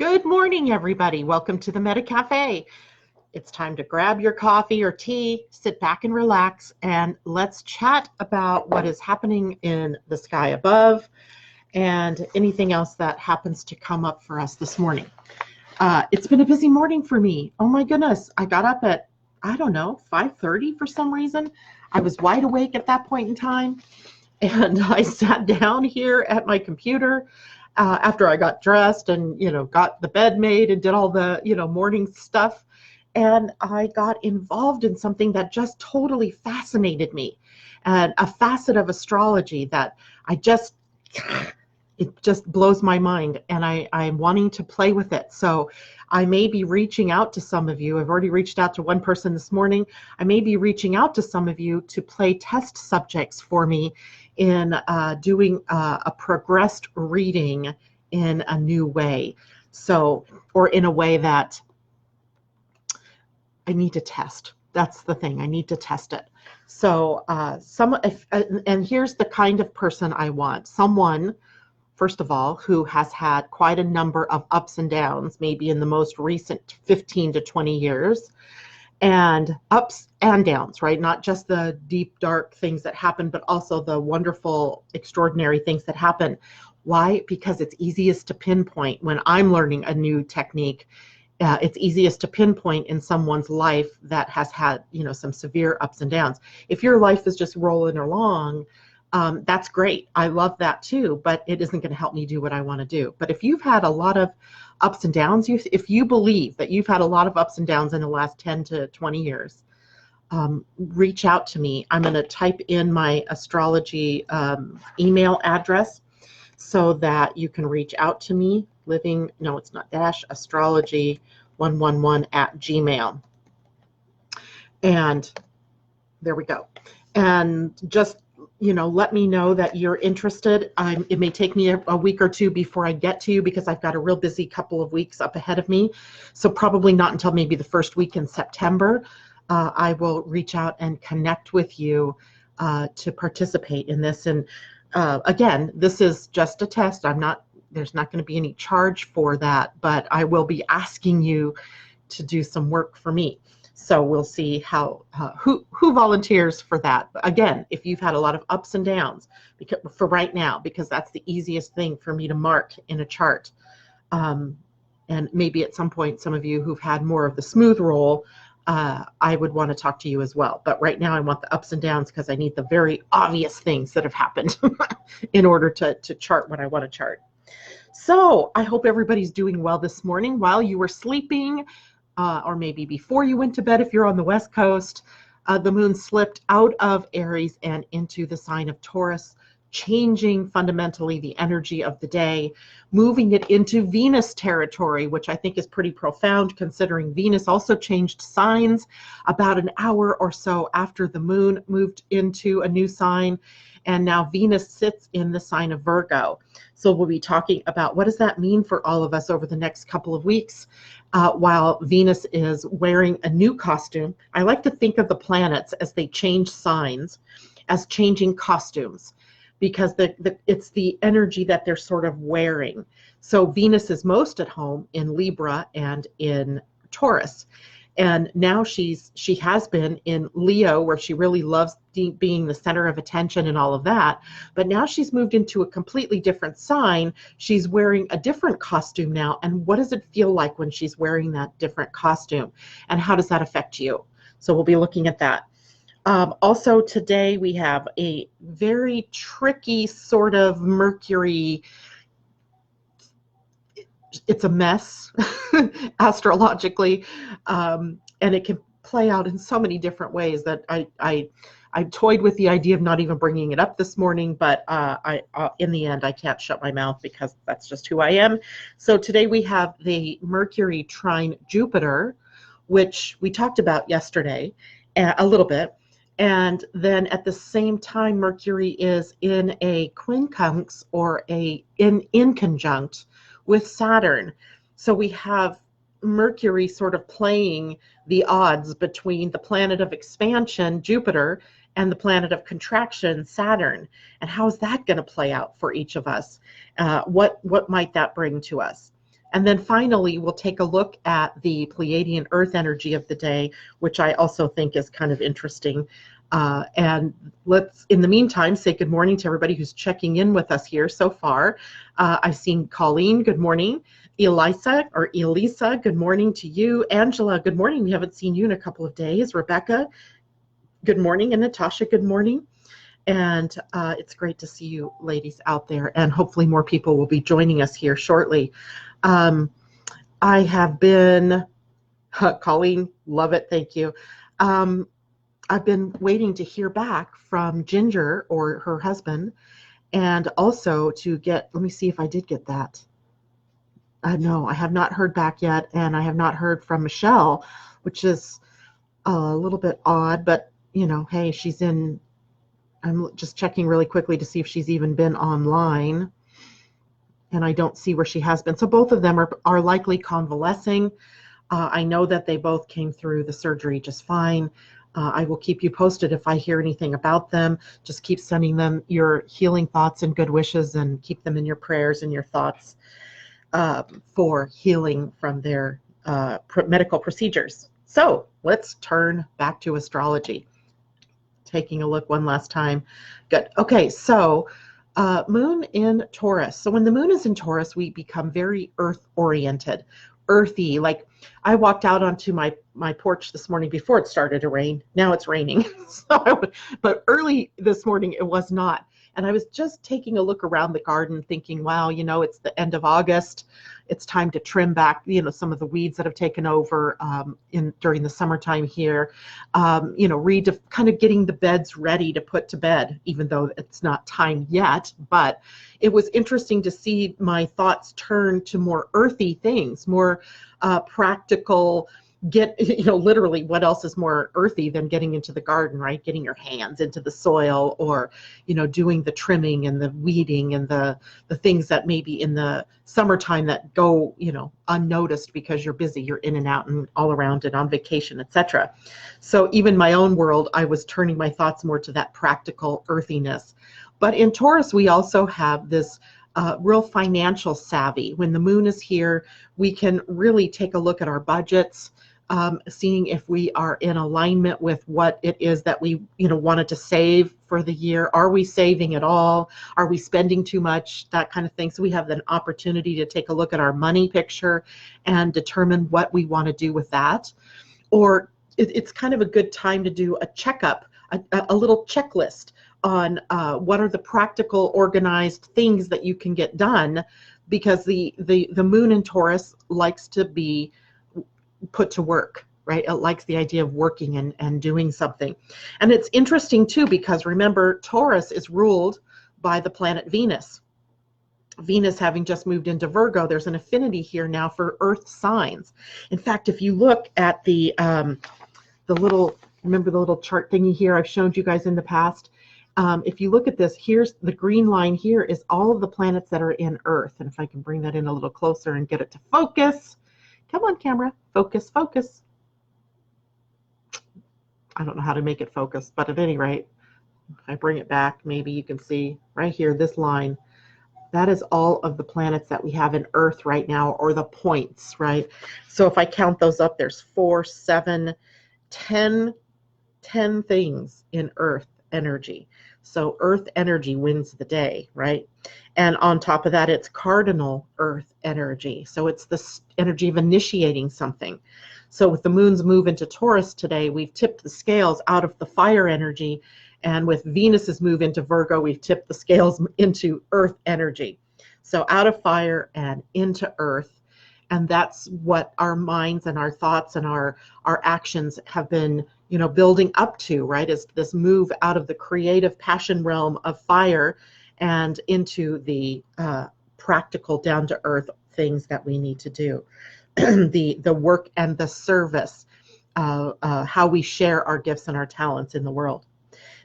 Good morning, everybody. Welcome to the Meta Cafe. It's time to grab your coffee or tea, sit back and relax, and let's chat about what is happening in the sky above and anything else that happens to come up for us this morning. It's been a busy morning for me. Oh my goodness. I got up at, 5:30 for some reason. I was wide awake at that point in time, and I sat down here at my computer after I got dressed and, got the bed made and did all the, morning stuff. And I got involved in something that just totally fascinated me, and a facet of astrology that it just blows my mind, and I'm wanting to play with it. So I may be reaching out to some of you. I've already reached out to one person this morning. I may be reaching out to some of you to play test subjects for me in doing a progressed reading in a new way. So, or in a way that I need to test. That's the thing. I need to test it. So, and here's the kind of person I want. Someone, first of all, who has had quite a number of ups and downs, maybe in the most recent 15 to 20 years, and ups and downs, right? Not just the deep, dark things that happen, but also the wonderful, extraordinary things that happen. Why? Because it's easiest to pinpoint when I'm learning a new technique. It's easiest to pinpoint in someone's life that has had, some severe ups and downs. If your life is just rolling along, that's great. I love that too, but it isn't going to help me do what I want to do. But if you've had a lot of ups and downs, if you believe that you've had a lot of ups and downs in the last 10 to 20 years, reach out to me. I'm going to type in my astrology email address so that you can reach out to me. astrology111@gmail. And there we go. And just let me know that you're interested. It may take me a week or two before I get to you because I've got a real busy couple of weeks up ahead of me. So probably not until maybe the first week in September, I will reach out and connect with you to participate in this. And again, this is just a test. There's not going to be any charge for that, but I will be asking you to do some work for me. So we'll see who volunteers for that. But again, if you've had a lot of ups and downs for right now, because that's the easiest thing for me to mark in a chart. And maybe at some point, some of you who've had more of the smooth roll, I would want to talk to you as well. But right now I want the ups and downs because I need the very obvious things that have happened in order to chart what I want to chart. So I hope everybody's doing well this morning while you were sleeping. Or maybe before you went to bed if you're on the West Coast. The moon slipped out of Aries and into the sign of Taurus, changing fundamentally the energy of the day, moving it into Venus territory, which I think is pretty profound considering Venus also changed signs about an hour or so after the moon moved into a new sign. And now Venus sits in the sign of Virgo. So we'll be talking about what does that mean for all of us over the next couple of weeks while Venus is wearing a new costume. I like to think of the planets as they change signs as changing costumes because it's the energy that they're sort of wearing. So Venus is most at home in Libra and in Taurus. And now she has been in Leo, where she really loves being the center of attention and all of that. But now she's moved into a completely different sign. She's wearing a different costume now. And what does it feel like when she's wearing that different costume? And how does that affect you? So we'll be looking at that. Also today we have a very tricky sort of Mercury. It's a mess astrologically, and it can play out in so many different ways that I toyed with the idea of not even bringing it up this morning, but in the end I can't shut my mouth because that's just who I am. So today we have the Mercury trine Jupiter, which we talked about yesterday a little bit. And then at the same time, Mercury is in a quincunx or in conjunct with Saturn. So we have Mercury sort of playing the odds between the planet of expansion, Jupiter, and the planet of contraction, Saturn. And how is that going to play out for each of us? What might that bring to us? And then finally, we'll take a look at the Pleiadian-Earth energy of the day, which I also think is kind of interesting. And let's, in the meantime, say good morning to everybody who's checking in with us here so far. I've seen Colleen, good morning. Elisa, good morning to you. Angela, good morning. We haven't seen you in a couple of days. Rebecca, good morning. And Natasha, good morning. And it's great to see you ladies out there. And hopefully more people will be joining us here shortly. I have been, Colleen, love it, thank you. I've been waiting to hear back from Ginger or her husband, and also to get, let me see if I did get that. No, I have not heard back yet, and I have not heard from Michelle, which is a little bit odd, but you know, hey, she's in, I'm just checking really quickly to see if she's even been online. And I don't see where she has been. So both of them are likely convalescing. I know that they both came through the surgery just fine. I will keep you posted if I hear anything about them. Just keep sending them your healing thoughts and good wishes, and keep them in your prayers and your thoughts for healing from their medical procedures. So let's turn back to astrology. Taking a look one last time. Good. Okay, so moon in Taurus. So when the moon is in Taurus, we become very earth-oriented, earthy. Like I walked out onto my porch this morning before it started to rain. Now it's raining. But early this morning it was not. And I was just taking a look around the garden thinking, wow, you know, it's the end of August. It's time to trim back, you know, some of the weeds that have taken over during the summertime here. You know, kind of getting the beds ready to put to bed, even though it's not time yet. But it was interesting to see my thoughts turn to more earthy things, more practical. You know, literally what else is more earthy than getting into the garden, right? Getting your hands into the soil, or, you know, doing the trimming and the weeding and the things that maybe in the summertime that go, you know, unnoticed because you're busy, you're in and out and all around and on vacation, etc. So even my own world, I was turning my thoughts more to that practical earthiness. But in Taurus, we also have this real financial savvy. When the moon is here, we can really take a look at our budgets, seeing if we are in alignment with what it is that we, you know, wanted to save for the year. Are we saving at all? Are we spending too much? That kind of thing. So we have an opportunity to take a look at our money picture and determine what we want to do with that. Or it's kind of a good time to do a checkup, a little checklist on what are the practical, organized things that you can get done, because the moon in Taurus likes to be put to work, right? It likes the idea of working and doing something. And it's interesting too, because remember, Taurus is ruled by the planet Venus. Venus having just moved into Virgo, there's an affinity here now for earth signs. In fact, if you look at the little, remember the little chart thingy here I've showed you guys in the past? If you look at this, here's the green line here is all of the planets that are in Earth. And if I can bring that in a little closer and get it to focus. Come on, camera, focus, focus. I don't know how to make it focus, but at any rate, if I bring it back, maybe you can see right here, this line. That is all of the planets that we have in Earth right now, or the points, right? So if I count those up, there's 4, 7, 10 things in Earth energy. So Earth energy wins the day, right? And on top of that, it's cardinal Earth energy. So it's this energy of initiating something. So with the moon's move into Taurus today, we've tipped the scales out of the fire energy. And with Venus's move into Virgo, we've tipped the scales into Earth energy. So out of fire and into Earth. And that's what our minds and our thoughts and our actions have been, you know, building up to, right? Is this move out of the creative passion realm of fire and into the practical, down to earth things that we need to do. the work and the service, how we share our gifts and our talents in the world.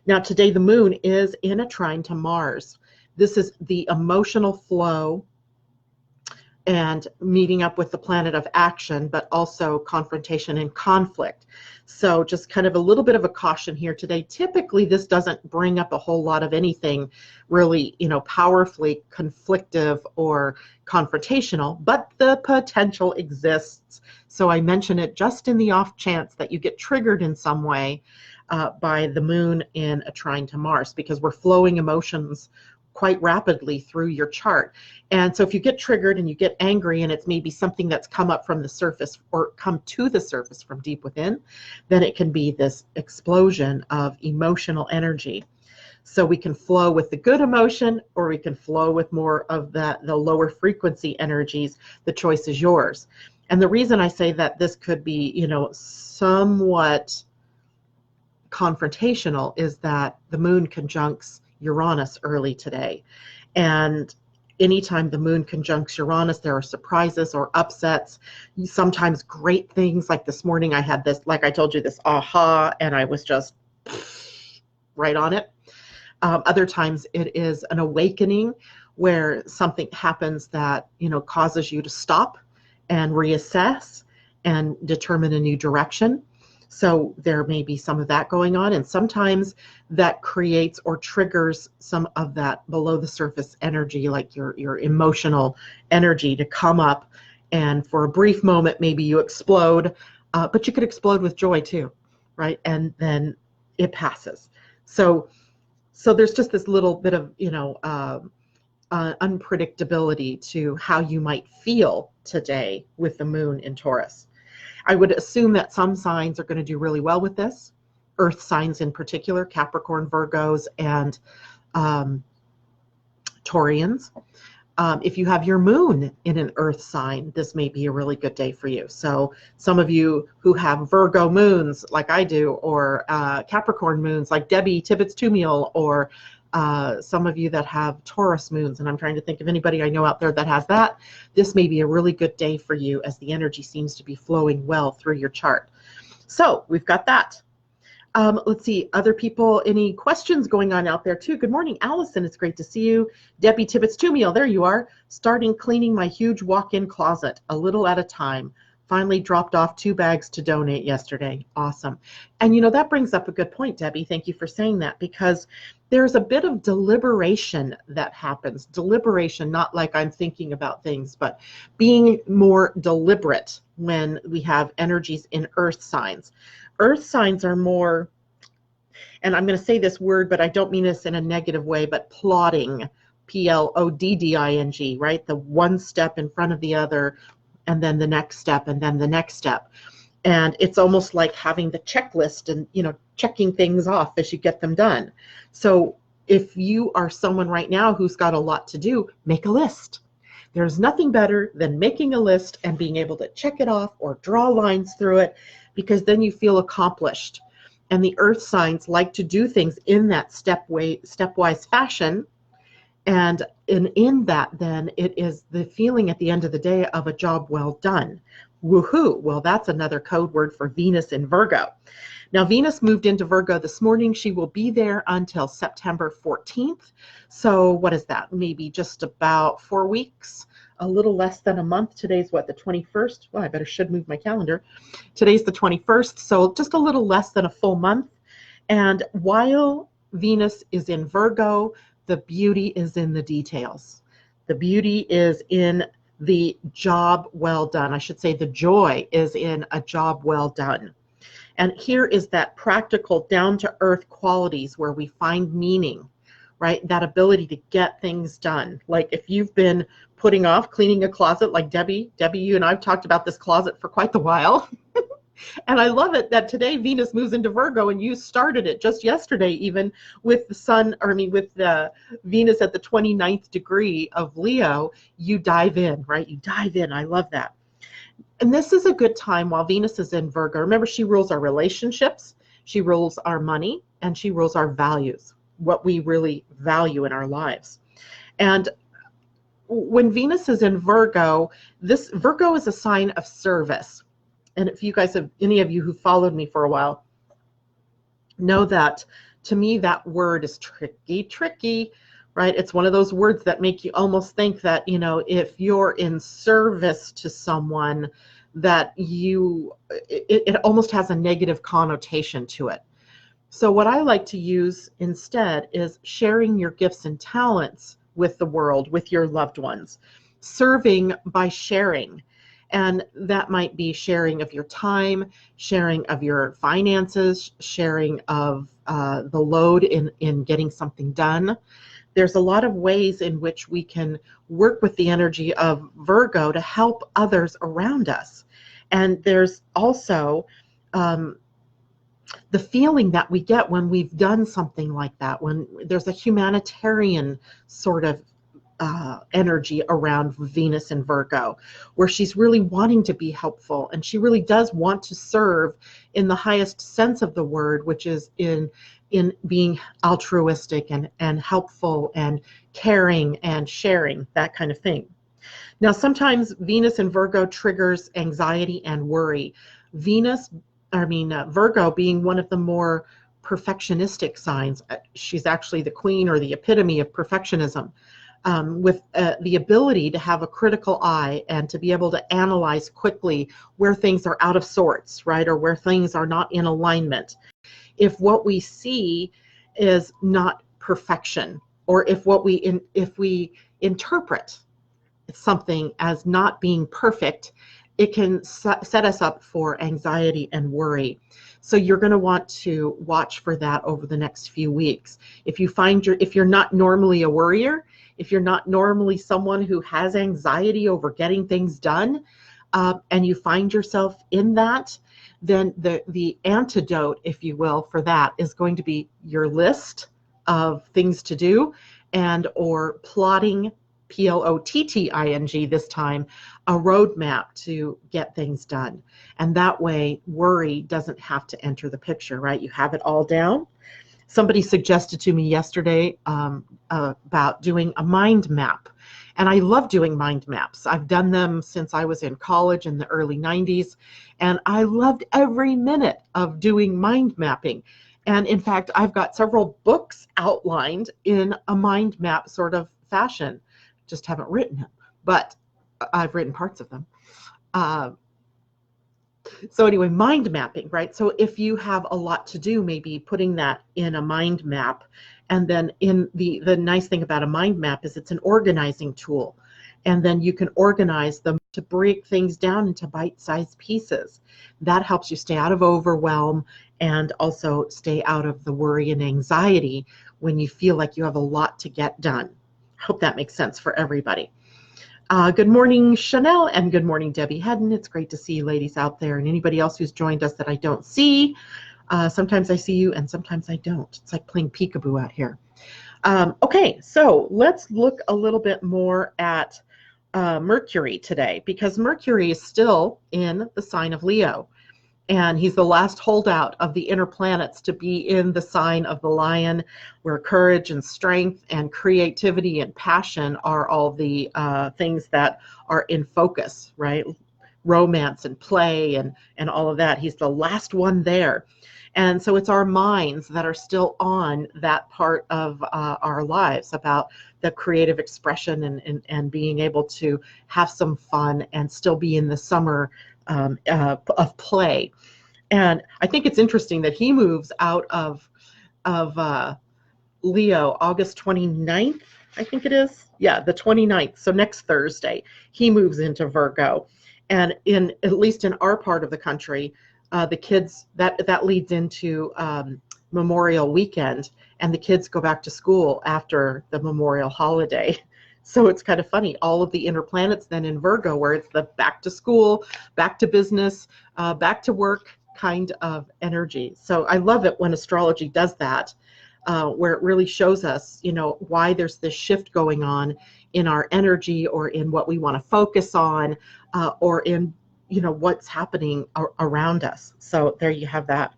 Now today the moon is in a trine to Mars. This is the emotional flow, and meeting up with the planet of action, but also confrontation and conflict. So just kind of a little bit of a caution here today. Typically, this doesn't bring up a whole lot of anything really, powerfully conflictive or confrontational, but the potential exists. So I mention it just in the off chance that you get triggered in some way by the moon in a trine to Mars, because we're flowing emotions quite rapidly through your chart. And so if you get triggered and you get angry and it's maybe something that's come up from the surface or come to the surface from deep within, then it can be this explosion of emotional energy. So we can flow with the good emotion, or we can flow with more of the lower frequency energies. The choice is yours. And the reason I say that this could be, somewhat confrontational is that the moon conjuncts Uranus early today. And anytime the moon conjuncts Uranus, there are surprises or upsets, sometimes great things. Like this morning, I had this, like I told you, this aha, and I was just right on it. Other times it is an awakening where something happens that, causes you to stop and reassess and determine a new direction. So there may be some of that going on, and sometimes that creates or triggers some of that below the surface energy, like your emotional energy to come up, and for a brief moment maybe you explode, but you could explode with joy too, right? And then it passes. So there's just this little bit of unpredictability to how you might feel today with the moon in Taurus. I would assume that some signs are going to do really well with this. Earth signs in particular, Capricorn, Virgos, and Taurians. If you have your moon in an earth sign, this may be a really good day for you. So some of you who have Virgo moons like I do, or Capricorn moons like Debbie Tibbetts-Tumiel, or some of you that have Taurus moons, and I'm trying to think of anybody I know out there that has that, this may be a really good day for you as the energy seems to be flowing well through your chart. So we've got that. Let's see, other people, any questions going on out there too? Good morning, Allison. It's great to see you. Debbie Tibbetts-Tumiel, there you are. Starting cleaning my huge walk-in closet, a little at a time. Finally dropped off 2 bags to donate yesterday. Awesome. And that brings up a good point, Debbie. Thank you for saying that, because there's a bit of deliberation that happens. Deliberation, not like I'm thinking about things, but being more deliberate when we have energies in earth signs. Earth signs are more, and I'm going to say this word, but I don't mean this in a negative way, but plodding, Plodding, right? The one step in front of the other, and then the next step, and then the next step. And it's almost like having the checklist and, checking things off as you get them done. So if you are someone right now who's got a lot to do, make a list. There's nothing better than making a list and being able to check it off or draw lines through it, because then you feel accomplished. And the earth signs like to do things in that stepwise fashion. And in that, then it is the feeling at the end of the day of a job well done. Woohoo! Well, that's another code word for Venus in Virgo. Now, Venus moved into Virgo this morning. She will be there until September 14th. So what is that? Maybe just about 4 weeks, a little less than a month. Today's what, the 21st? Well, I should move my calendar. Today's the 21st, so just a little less than a full month. And while Venus is in Virgo, the beauty is in the details. The beauty is in the job well done. I should say the joy is in a job well done. And here is that practical, down-to-earth qualities where we find meaning, right? That ability to get things done. Like if you've been putting off cleaning a closet, like Debbie, you and I have talked about this closet for quite a while. And I love it that today Venus moves into Virgo, and you started it just yesterday, even with the Venus at the 29th degree of Leo. You dive in, right? You dive in. I love that. And this is a good time while Venus is in Virgo. Remember, she rules our relationships, she rules our money, and she rules our values, what we really value in our lives. And when Venus is in Virgo, Virgo is a sign of service. And if you guys have, any of you who followed me for a while, know that to me that word is tricky. right? It's one of those words that make you almost think that, if you're in service to someone, that it almost has a negative connotation to it. So what I like to use instead is sharing your gifts and talents with the world, with your loved ones, serving by sharing. And that might be sharing of your time, sharing of your finances, sharing of the load in getting something done. There's a lot of ways in which we can work with the energy of Virgo to help others around us. And there's also the feeling that we get when we've done something like that, when there's a humanitarian sort of energy around Venus and Virgo, where she's really wanting to be helpful, and she really does want to serve in the highest sense of the word, which is in being altruistic and helpful and caring and sharing, that kind of thing. Now, sometimes Venus and Virgo triggers anxiety and worry. Virgo being one of the more perfectionistic signs. She's actually the queen or the epitome of perfectionism, with the ability to have a critical eye and to be able to analyze quickly where things are out of sorts, right, or where things are not in alignment. If what we see is not perfection, or if we interpret something as not being perfect, it can set us up for anxiety and worry. So you're going to want to watch for that over the next few weeks. If you're not normally a worrier, if you're not normally someone who has anxiety over getting things done, and you find yourself in that, then the antidote, if you will, for that is going to be your list of things to do, and or plotting, PLOTTING this time, a roadmap to get things done. And that way worry doesn't have to enter the picture, right? You have it all down. Somebody suggested to me yesterday about doing a mind map. And I love doing mind maps. I've done them since I was in college in the early 90s. And I loved every minute of doing mind mapping. And in fact, I've got several books outlined in a mind map sort of fashion. Just haven't written them, but I've written parts of them. So anyway, mind mapping, right? So if you have a lot to do, maybe putting that in a mind map. And then in the nice thing about a mind map is it's an organizing tool. And then you can organize them to break things down into bite-sized pieces. That helps you stay out of overwhelm and also stay out of the worry and anxiety when you feel like you have a lot to get done. I hope that makes sense for everybody. Good morning, Chanel, and good morning, Debbie Hedden. It's great to see you ladies out there, and anybody else who's joined us that I don't see. Sometimes I see you and sometimes I don't. It's like playing peekaboo out here. Okay, so let's look a little bit more at Mercury today, because Mercury is still in the sign of Leo. And he's the last holdout of the inner planets to be in the sign of the Lion, where courage and strength and creativity and passion are all the things that are in focus, right? Romance and play and all of that. He's the last one there. And so it's our minds that are still on that part of our lives, about the creative expression and being able to have some fun and still be in the summer of play. And I think it's interesting that he moves out of Leo August 29th, I think it is. Yeah, the 29th. So next Thursday, he moves into Virgo. And at least in our part of the country, the kids, that leads into Memorial Weekend, and the kids go back to school after the Memorial holiday. So it's kind of funny, all of the inner planets then in Virgo, where it's the back to school, back to business, back to work kind of energy. So I love it when astrology does that, where it really shows us, why there's this shift going on in our energy, or in what we want to focus on, or in, what's happening around us. So there you have that.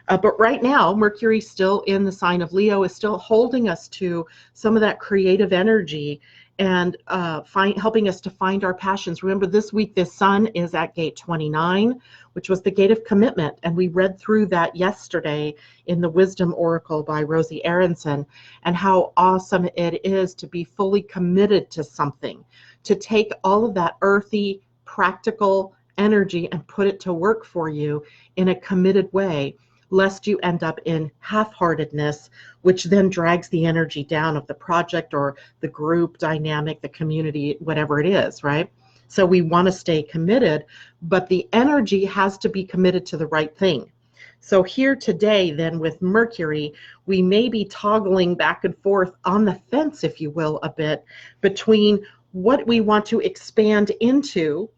But right now, Mercury still in the sign of Leo is still holding us to some of that creative energy and helping us to find our passions. Remember, this week, the sun is at gate 29, which was the gate of commitment. And we read through that yesterday in the Wisdom Oracle by Rosie Aronson, and how awesome it is to be fully committed to something, to take all of that earthy, practical energy and put it to work for you in a committed way, lest you end up in half-heartedness, which then drags the energy down of the project or the group dynamic, the community, whatever it is, right? So we want to stay committed, but the energy has to be committed to the right thing. So here today, then, with Mercury, we may be toggling back and forth on the fence, if you will, a bit between what we want to expand into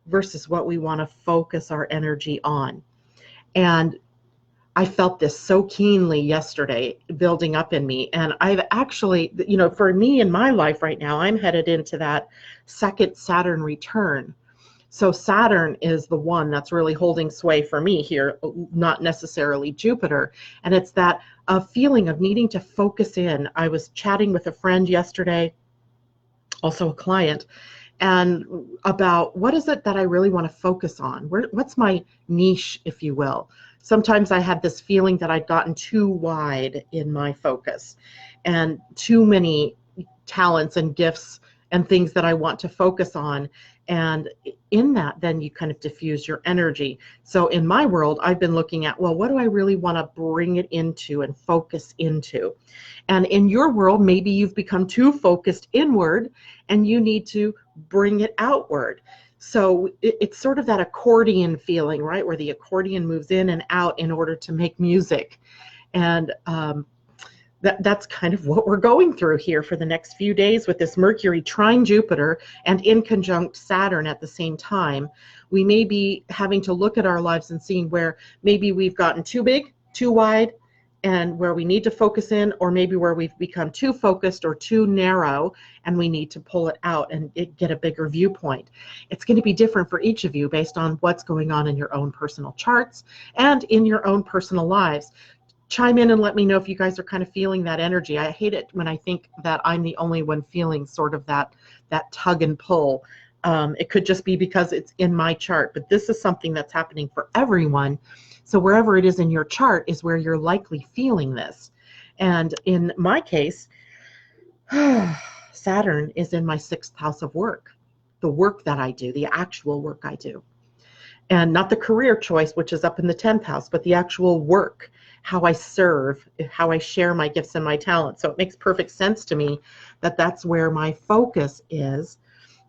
versus what we want to focus our energy on. And I felt this so keenly yesterday building up in me. And I've actually, you know, for me in my life right now, I'm headed into that second Saturn return. So Saturn is the one that's really holding sway for me here, not necessarily Jupiter. And it's that feeling of needing to focus in. I was chatting with a friend yesterday, also a client, and about what is it that I really want to focus on? What's my niche, if you will? Sometimes I had this feeling that I'd gotten too wide in my focus and too many talents and gifts and things that I want to focus on. And in that, then you kind of diffuse your energy. So in my world, I've been looking at, well, what do I really want to bring it into and focus into? And in your world, maybe you've become too focused inward and you need to bring it outward. So it's sort of that accordion feeling, right? Where the accordion moves in and out in order to make music. And that's kind of what we're going through here for the next few days with this Mercury trine Jupiter and in conjunct Saturn at the same time. We may be having to look at our lives and seeing where maybe we've gotten too big, too wide, and where we need to focus in, or maybe where we've become too focused or too narrow and we need to pull it out and get a bigger viewpoint. It's going to be different for each of you based on what's going on in your own personal charts and in your own personal lives. Chime in and let me know if you guys are kind of feeling that energy. I hate it when I think that I'm the only one feeling sort of that tug and pull. It could just be because it's in my chart, but this is something that's happening for everyone. So wherever it is in your chart is where you're likely feeling this. And in my case, Saturn is in my 6th house of work, the work that I do, the actual work I do. And not the career choice, which is up in the 10th house, but the actual work, how I serve, how I share my gifts and my talents. So it makes perfect sense to me that that's where my focus is.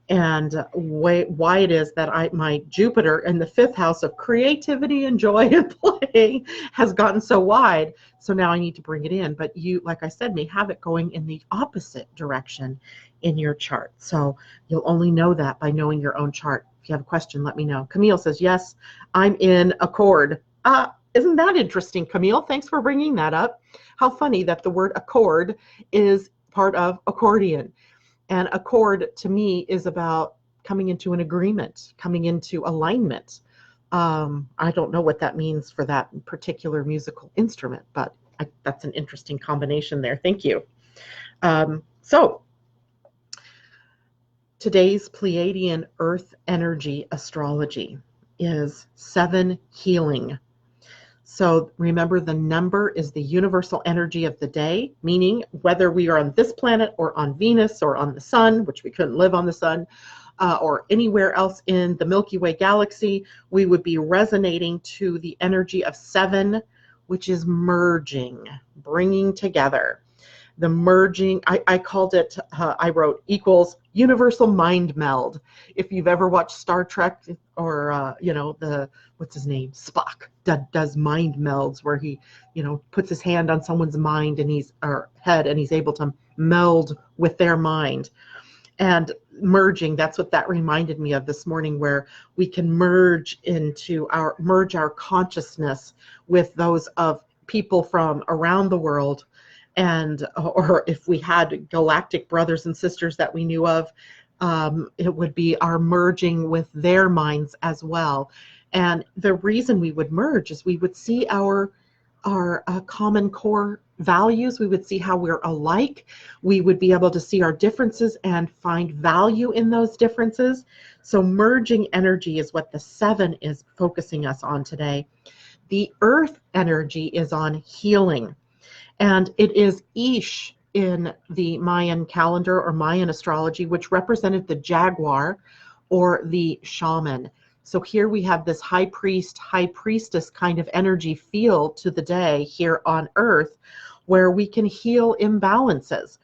And why it is that my Jupiter in the 5th house of creativity and joy and play has gotten so wide. So now I need to bring it in. But you, like I said, may have it going in the opposite direction in your chart. So you'll only know that by knowing your own chart. If you have a question, let me know. Camille says, yes, I'm in accord. Isn't that interesting, Camille? Thanks for bringing that up. How funny that the word accord is part of accordion. And accord to me is about coming into an agreement, coming into alignment. I don't know what that means for that particular musical instrument, but that's an interesting combination there. Thank you. So today's Pleiadian-Earth energy astrology is 7 healing. So remember, the number is the universal energy of the day, meaning whether we are on this planet or on Venus or on the sun, which we couldn't live on the sun, or anywhere else in the Milky Way galaxy, we would be resonating to the energy of 7, which is merging, bringing together. The merging, I called it, I wrote equals universal mind meld. If you've ever watched Star Trek or, what's his name? Spock does mind melds where he, puts his hand on someone's mind or head and he's able to meld with their mind. And merging, that's what that reminded me of this morning, where we can merge our consciousness with those of people from around the world. Or if we had galactic brothers and sisters that we knew of, it would be our merging with their minds as well. And the reason we would merge is we would see our common core values. We would see how we're alike. We would be able to see our differences and find value in those differences. So merging energy is what the 7 is focusing us on today. The earth energy is on healing, and it is Ish in the Mayan calendar or Mayan astrology, which represented the jaguar or the shaman. So here we have this high priest, high priestess kind of energy feel to the day here on Earth, where we can heal imbalances.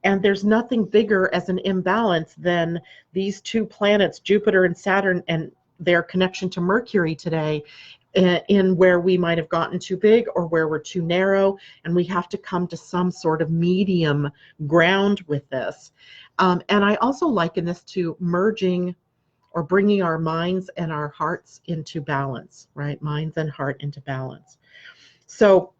And there's nothing bigger as an imbalance than these two planets, Jupiter and Saturn, and their connection to Mercury today, in where we might have gotten too big or where we're too narrow, and we have to come to some sort of medium ground with this. And I also liken this to merging or bringing our minds and our hearts into balance, right? Minds and heart into balance. So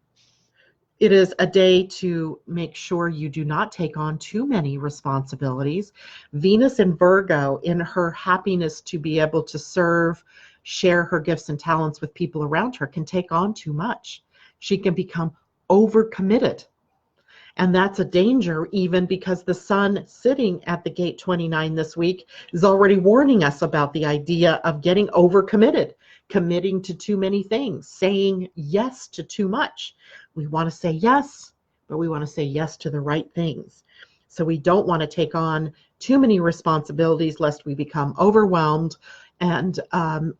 it is a day to make sure you do not take on too many responsibilities. Venus in Virgo, in her happiness to be able to serve, share her gifts and talents with people around her, can take on too much. She can become overcommitted. And that's a danger, even because the sun sitting at the gate 29 this week is already warning us about the idea of getting overcommitted, committing to too many things, saying yes to too much. We want to say yes, but we want to say yes to the right things. So we don't want to take on too many responsibilities lest we become overwhelmed and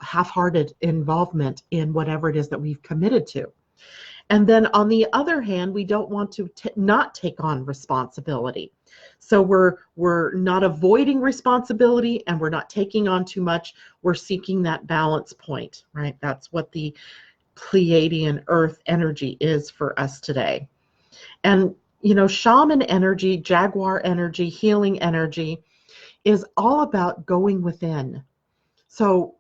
half-hearted involvement in whatever it is that we've committed to. And then on the other hand, we don't want to not take on responsibility. So we're not avoiding responsibility and we're not taking on too much. We're seeking that balance point, right? That's what the Pleiadian-Earth energy is for us today. And, you know, shaman energy, jaguar energy, healing energy is all about going within. So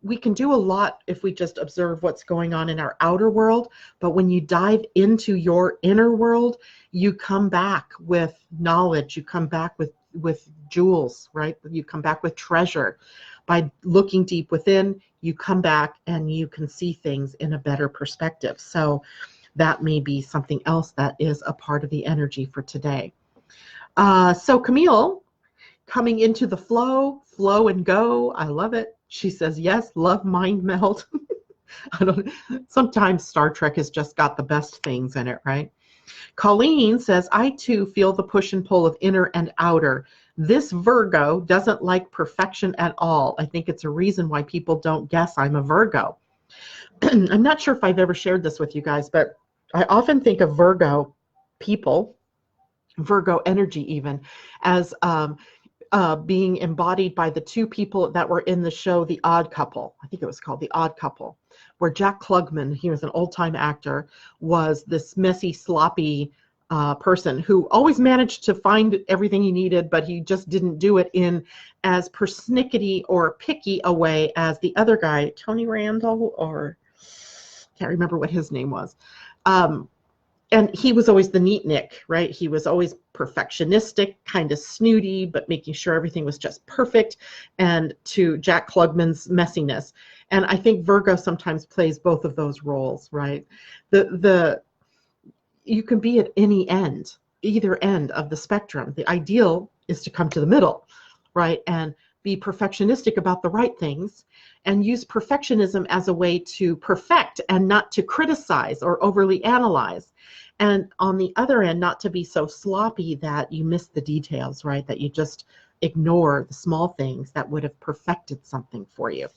we can do a lot if we just observe what's going on in our outer world, but when you dive into your inner world, you come back with knowledge, you come back with jewels, right? You come back with treasure. By looking deep within, you come back and you can see things in a better perspective. So that may be something else that is a part of the energy for today. So Camille, coming into the flow and go. I love it. She says, yes, love mind meld. Sometimes Star Trek has just got the best things in it, right? Colleen says, I too feel the push and pull of inner and outer. This Virgo doesn't like perfection at all. I think it's a reason why people don't guess I'm a Virgo. I'm not sure if I've ever shared this with you guys, but I often think of Virgo people, Virgo energy even, as being embodied by the two people that were in the show The Odd Couple. I think it was called The Odd Couple, where Jack Klugman, he was an old-time actor, was this messy, sloppy person who always managed to find everything he needed, but he just didn't do it in as persnickety or picky a way as the other guy, Tony Randall, or can't remember what his name was. And he was always the neatnik, right? He was always perfectionistic, kind of snooty, but making sure everything was just perfect, and to Jack Klugman's messiness. And I think Virgo sometimes plays both of those roles, right? You can be at any end, either end of the spectrum. The ideal is to come to the middle, right? And be perfectionistic about the right things and use perfectionism as a way to perfect and not to criticize or overly analyze. And on the other end, not to be so sloppy that you miss the details, right? That you just ignore the small things that would have perfected something for you.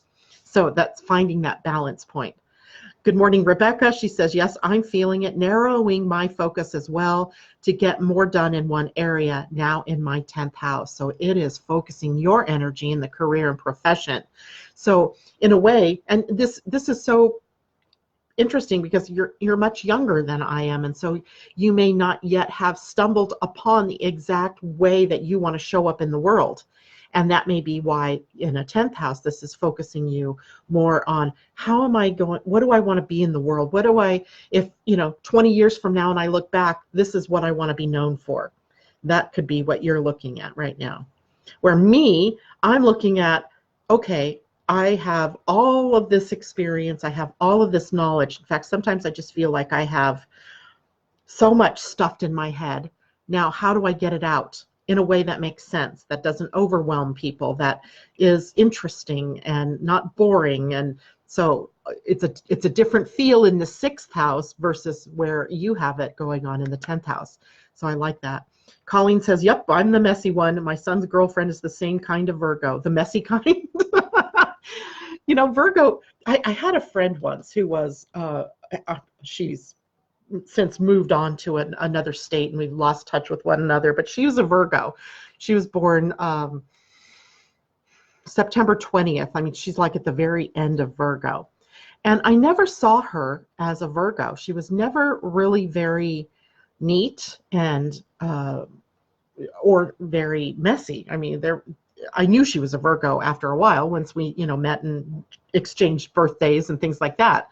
So that's finding that balance point. Good morning, Rebecca. She says, yes, I'm feeling it, narrowing my focus as well to get more done in one area now in my 10th house. So it is focusing your energy in the career and profession. So in a way, and this is so interesting because you're much younger than I am, and so you may not yet have stumbled upon the exact way that you want to show up in the world. And that may be why in a 10th house, this is focusing you more on how am I going, what do I want to be in the world? What do I, if, 20 years from now and I look back, this is what I want to be known for. That could be what you're looking at right now. Where me, I'm looking at, okay, I have all of this experience. I have all of this knowledge. In fact, sometimes I just feel like I have so much stuffed in my head. Now, how do I get it out in a way that makes sense, that doesn't overwhelm people, that is interesting and not boring? And so it's a different feel in the 6th house versus where you have it going on in the 10th house. So I like that. Colleen says, yep, I'm the messy one. My son's girlfriend is the same kind of Virgo, the messy kind. You know, Virgo, I had a friend once who was, she's since moved on to another state and we've lost touch with one another, but she was a Virgo. She was born September 20th. I mean, she's like at the very end of Virgo. And I never saw her as a Virgo. She was never really very neat and or very messy. I mean, I knew she was a Virgo after a while once we, met and exchanged birthdays and things like that.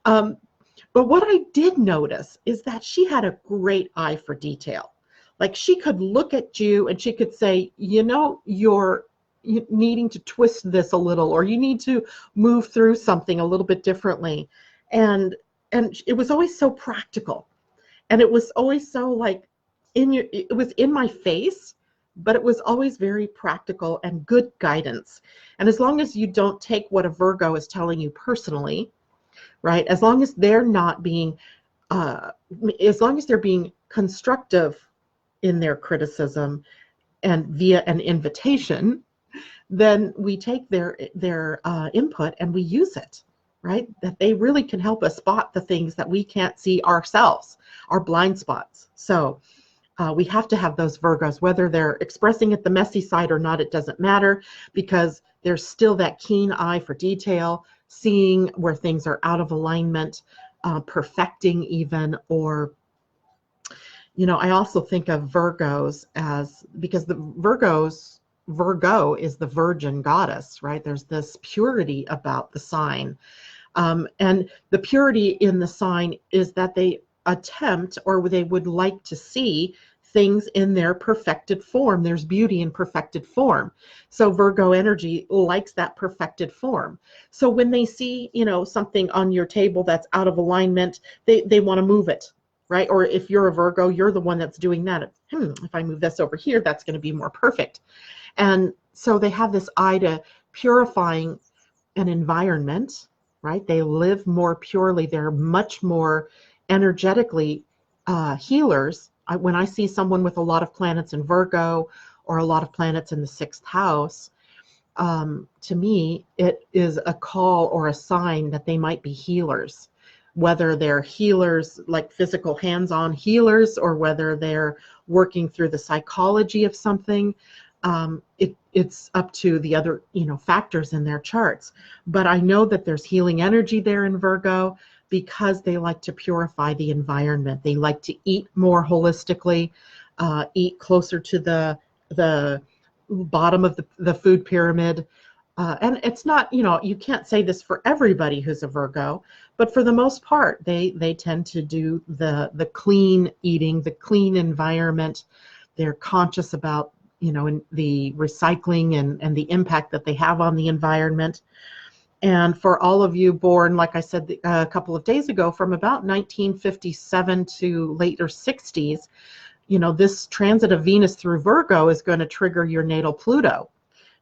But what I did notice is that she had a great eye for detail. Like she could look at you and she could say, you're needing to twist this a little, or you need to move through something a little bit differently. And it was always so practical. And it was always so like it was in my face, but it was always very practical and good guidance. And as long as you don't take what a Virgo is telling you personally, right? As long as they're not being, as long as they're being constructive in their criticism and via an invitation, then we take their input and we use it, right? That they really can help us spot the things that we can't see ourselves, our blind spots. So we have to have those Virgos, whether they're expressing it the messy side or not, it doesn't matter, because there's still that keen eye for detail, seeing where things are out of alignment, perfecting even, or, I also think of Virgos as, because Virgo is the virgin goddess, right? There's this purity about the sign. And the purity in the sign is that they attempt, or they would like to see things in their perfected form. There's beauty in perfected form. So Virgo energy likes that perfected form. So when they see, something on your table that's out of alignment, they want to move it, right? Or if you're a Virgo, you're the one that's doing that. If I move this over here, that's going to be more perfect. And so they have this eye to purifying an environment, right? They live more purely. They're much more energetically healers. When I see someone with a lot of planets in Virgo or a lot of planets in the 6th house, to me, it is a call or a sign that they might be healers, whether they're healers, like physical hands-on healers, or whether they're working through the psychology of something. It's up to the other, factors in their charts. But I know that there's healing energy there in Virgo, because they like to purify the environment. They like to eat more holistically, eat closer to the bottom of the food pyramid. And it's not, you can't say this for everybody who's a Virgo, but for the most part, they tend to do the clean eating, the clean environment. They're conscious about, in the recycling and the impact that they have on the environment. And for all of you born, like I said a couple of days ago, from about 1957 to later 60s, this transit of Venus through Virgo is going to trigger your natal Pluto,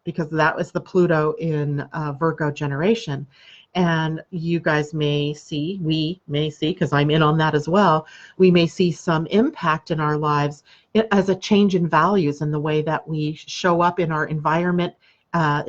because that was the Pluto in Virgo generation. And you guys may see, we may see, because I'm in on that as well, we may see some impact in our lives as a change in values in the way that we show up in our environment,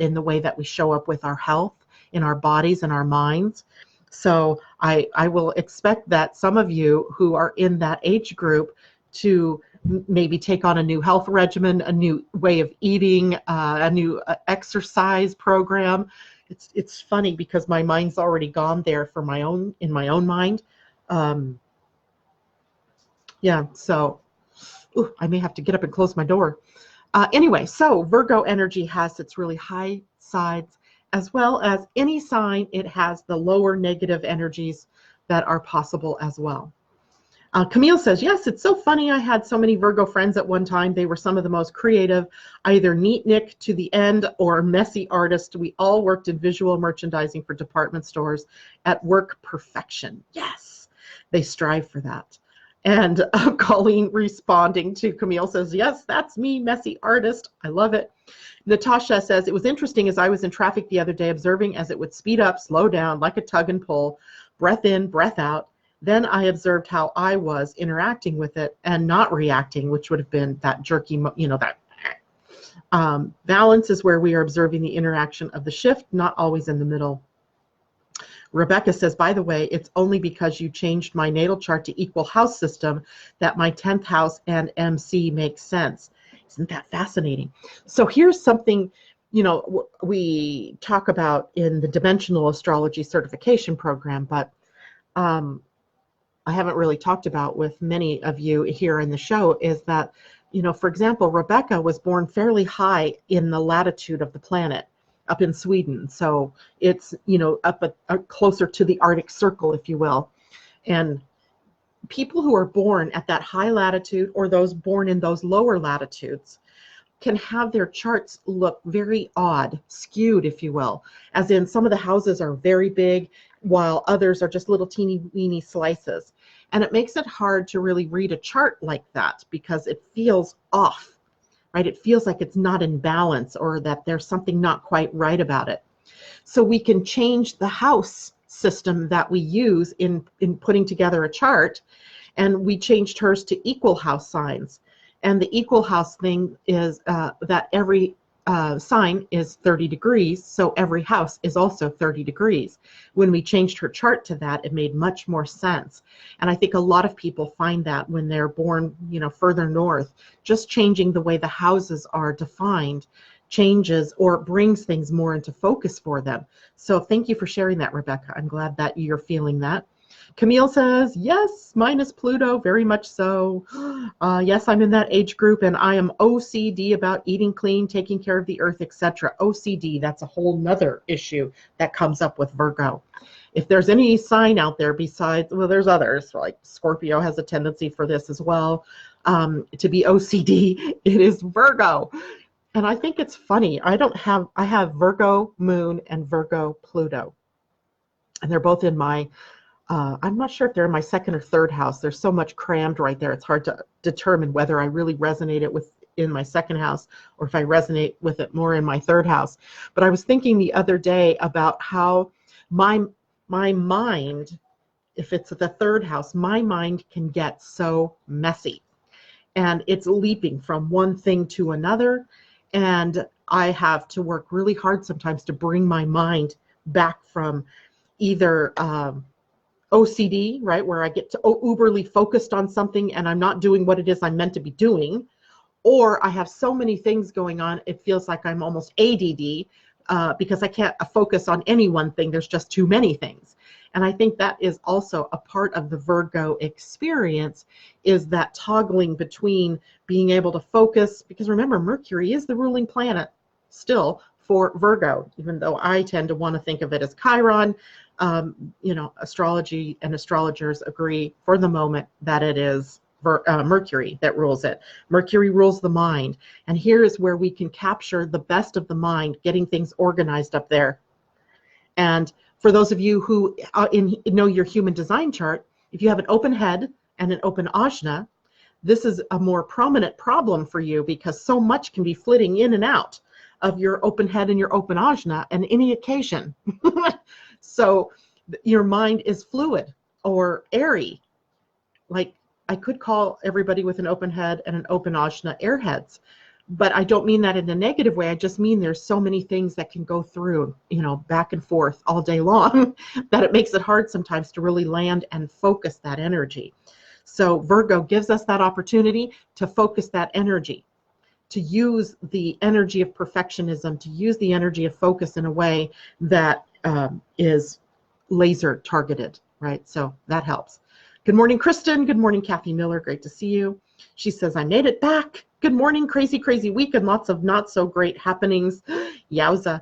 in the way that we show up with our health, in our bodies and our minds. So I will expect that some of you who are in that age group to maybe take on a new health regimen, a new way of eating, a new exercise program. It's funny because my mind's already gone there in my own mind. Yeah, so I may have to get up and close my door. Anyway, so Virgo energy has its really high sides, as well as any sign, it has the lower negative energies that are possible as well. Camille says, yes, it's so funny. I had so many Virgo friends at one time. They were some of the most creative, either neatnik to the end or messy artists. We all worked in visual merchandising for department stores at work perfection. Yes, they strive for that. And Colleen responding to Camille says, yes, that's me, messy artist. I love it. Natasha says, it was interesting as I was in traffic the other day observing as it would speed up, slow down like a tug and pull, breath in, breath out. Then I observed how I was interacting with it and not reacting, which would have been that jerky, that balance is where we are observing the interaction of the shift, not always in the middle. Rebecca says, by the way, it's only because you changed my natal chart to equal house system that my 10th house and MC makes sense. Isn't that fascinating? So here's something, we talk about in the dimensional astrology certification program, but I haven't really talked about with many of you here in the show is that, for example, Rebecca was born fairly high in the latitude of the planet up in Sweden. So it's, up closer to the Arctic Circle, if you will. And people who are born at that high latitude or those born in those lower latitudes can have their charts look very odd, skewed, if you will, as in some of the houses are very big while others are just little teeny weeny slices. And it makes it hard to really read a chart like that because it feels off, right? It feels like it's not in balance or that there's something not quite right about it. So we can change the house system that we use in putting together a chart, and we changed hers to equal house signs. And the equal house thing is that every sign is 30 degrees, so every house is also 30 degrees. When we changed her chart to that, it made much more sense. And I think a lot of people find that when they're born, further north, just changing the way the houses are defined changes or brings things more into focus for them. So thank you for sharing that, Rebecca. I'm glad that you're feeling that. Camille says, yes, mine is Pluto, very much so. Yes, I'm in that age group, and I am OCD about eating clean, taking care of the earth, etc. OCD, that's a whole nother issue that comes up with Virgo. If there's any sign out there besides, well, there's others, like Scorpio has a tendency for this as well, to be OCD, it is Virgo. And I think it's funny, I have Virgo Moon and Virgo Pluto, and they're both in my I'm not sure if they're in my second or third house. There's so much crammed right there. It's hard to determine whether I really resonate it with in my second house or if I resonate with it more in my third house. But I was thinking the other day about how my mind, if it's the third house, my mind can get so messy. And it's leaping from one thing to another. And I have to work really hard sometimes to bring my mind back from either OCD, right, where I get to uberly focused on something and I'm not doing what it is I'm meant to be doing, or I have so many things going on, it feels like I'm almost ADD because I can't focus on any one thing. There's just too many things. And I think that is also a part of the Virgo experience, is that toggling between being able to focus, because remember, Mercury is the ruling planet still for Virgo, even though I tend to want to think of it as Chiron. Astrology and astrologers agree for the moment that it is Mercury that rules it. Mercury rules the mind. And here is where we can capture the best of the mind, getting things organized up there. And for those of you who know your human design chart, if you have an open head and an open ajna, this is a more prominent problem for you because so much can be flitting in and out of your open head and your open ajna on any occasion. So your mind is fluid or airy. Like I could call everybody with an open head and an open ajna airheads, but I don't mean that in a negative way. I just mean there's so many things that can go through, back and forth all day long that it makes it hard sometimes to really land and focus that energy. So Virgo gives us that opportunity to focus that energy, to use the energy of perfectionism, to use the energy of focus in a way that is laser targeted, right? So that helps. Good morning, Kristen. Good morning, Kathy Miller. Great to see you. She says, I made it back. Good morning. Crazy, crazy week and lots of not so great happenings. Yowza.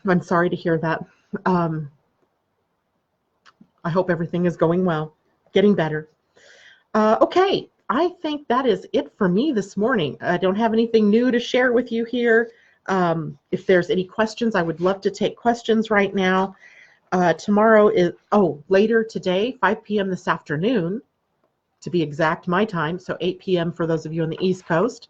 I'm sorry to hear that. I hope everything is going well. getting better. Okay, I think that is it for me this morning. I don't have anything new to share with you here. If there's any questions, I would love to take questions right now. Tomorrow is, later today, 5 p.m. this afternoon, to be exact, my time, so 8 p.m. for those of you on the East Coast.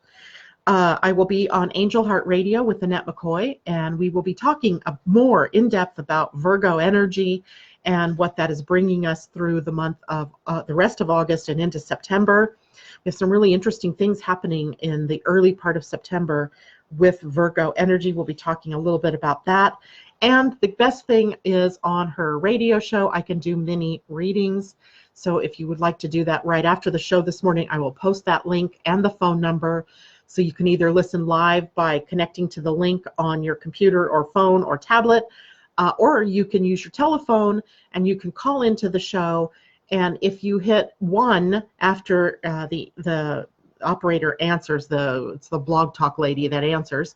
I will be on Angel Heart Radio with Annette McCoy, and we will be talking more in depth about Virgo energy and what that is bringing us through the month of the rest of August and into September. We have some really interesting things happening in the early part of September with Virgo energy. We'll be talking a little bit about that. And the best thing is on her radio show, I can do mini readings. So if you would like to do that right after the show this morning, I will post that link and the phone number. So you can either listen live by connecting to the link on your computer or phone or tablet, or you can use your telephone and you can call into the show. And if you hit 1 after the operator answers, it's the blog talk lady that answers,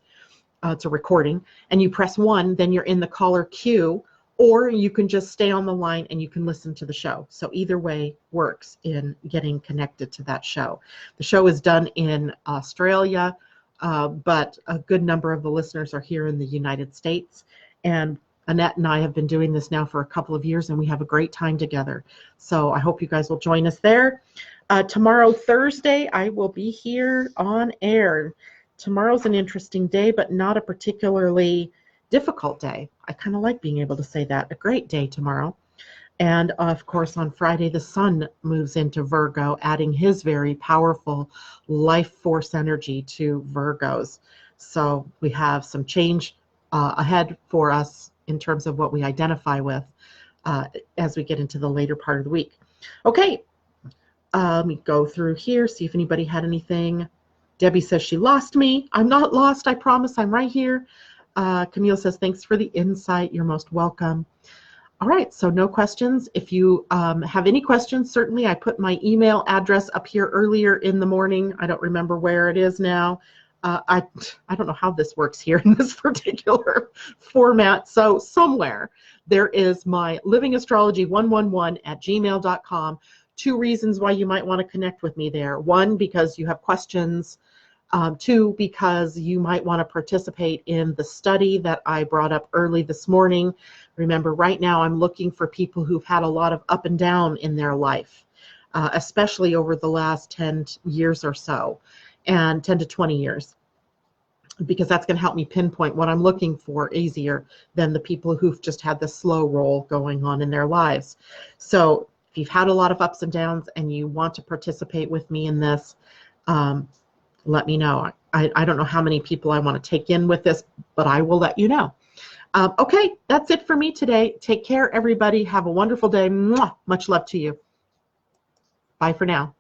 it's a recording, and you press 1, then you're in the caller queue, or you can just stay on the line and you can listen to the show. So either way works in getting connected to that show. The show is done in Australia, but a good number of the listeners are here in the United States. And Annette and I have been doing this now for a couple of years, and we have a great time together. So I hope you guys will join us there. Tomorrow, Thursday, I will be here on air. Tomorrow's an interesting day, but not a particularly difficult day. I kind of like being able to say that. A great day tomorrow. And of course, on Friday, the sun moves into Virgo, adding his very powerful life force energy to Virgos. So we have some change ahead for us in terms of what we identify with as we get into the later part of the week. Okay, let me go through here, see if anybody had anything. Debbie says she lost me. I'm not lost, I promise. I'm right here. Camille says, thanks for the insight. You're most welcome. All right, so no questions. If you have any questions, certainly I put my email address up here earlier in the morning. I don't remember where it is now. I don't know how this works here in this particular format. So somewhere there is my livingastrology111@gmail.com. 2 reasons why you might want to connect with me there. 1, because you have questions. 2, because you might want to participate in the study that I brought up early this morning. Remember, right now I'm looking for people who've had a lot of up and down in their life, especially over the last 10 years or so, and 10 to 20 years, because that's going to help me pinpoint what I'm looking for easier than the people who've just had the slow roll going on in their lives. So if you've had a lot of ups and downs and you want to participate with me in this, let me know. I don't know how many people I want to take in with this, but I will let you know. Okay, that's it for me today. Take care, everybody. Have a wonderful day. Mwah! Much love to you. Bye for now.